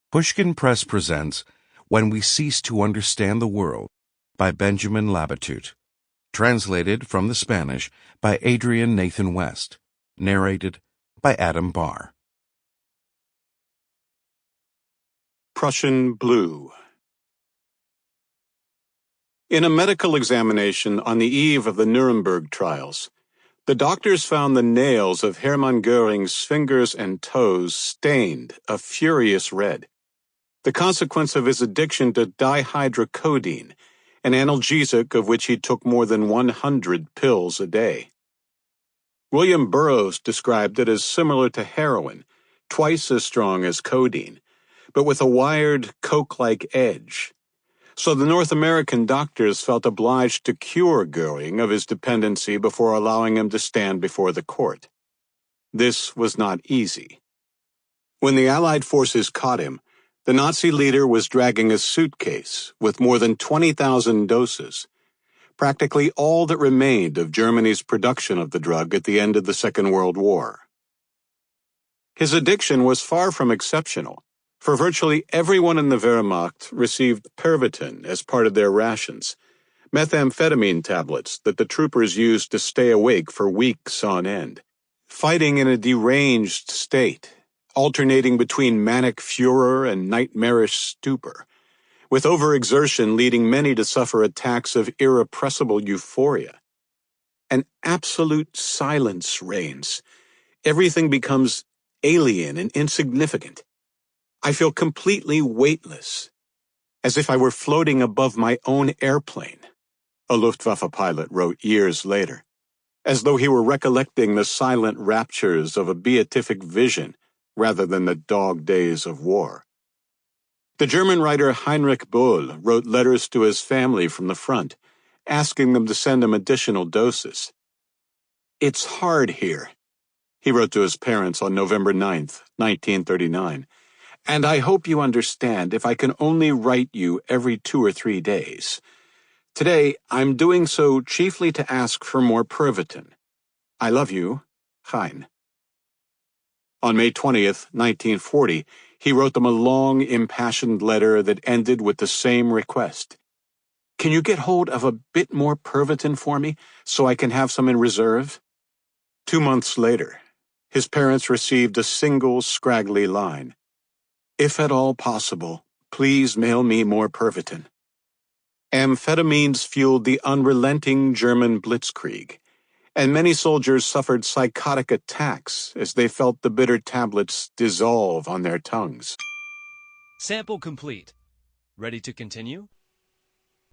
Pushkin Press presents When We Cease to Understand the World by Benjamín Labatut. Translated from the Spanish by Adrian Nathan West. Narrated by Adam Barr. Prussian Blue. In a medical examination on the eve of the Nuremberg trials, the doctors found the nails of Hermann Göring's fingers and toes stained a furious red, the consequence of his addiction to dihydrocodeine, an analgesic of which he took more than 100 pills a day. William Burroughs described it as similar to heroin, twice as strong as codeine, but with a wired, coke-like edge. So the North American doctors felt obliged to cure Göring of his dependency before allowing him to stand before the court. This was not easy. When the Allied forces caught him, the Nazi leader was dragging a suitcase with more than 20,000 doses, practically all that remained of Germany's production of the drug at the end of the Second World War. His addiction was far from exceptional, for virtually everyone in the Wehrmacht received Pervitin as part of their rations, methamphetamine tablets that the troopers used to stay awake for weeks on end, fighting in a deranged state, alternating between manic furor and nightmarish stupor, with overexertion leading many to suffer attacks of irrepressible euphoria. An absolute silence reigns. Everything becomes alien and insignificant. I feel completely weightless, as if I were floating above my own airplane, a Luftwaffe pilot wrote years later, as though he were recollecting the silent raptures of a beatific vision rather than the dog days of war. The German writer Heinrich Böll wrote letters to his family from the front, asking them to send him additional doses. "It's hard here," he wrote to his parents on November 9th, 1939, "and I hope you understand if I can only write you every 2 or 3 days. Today, I'm doing so chiefly to ask for more Pervitin. I love you, Hein." On May 20th, 1940, he wrote them a long, impassioned letter that ended with the same request. "Can you get hold of a bit more Pervitin for me, so I can have some in reserve?" 2 months later, his parents received a single, scraggly line. "If at all possible, please mail me more Pervitin." Amphetamines fueled the unrelenting German blitzkrieg, and many soldiers suffered psychotic attacks as they felt the bitter tablets dissolve on their tongues. Sample complete. Ready to continue?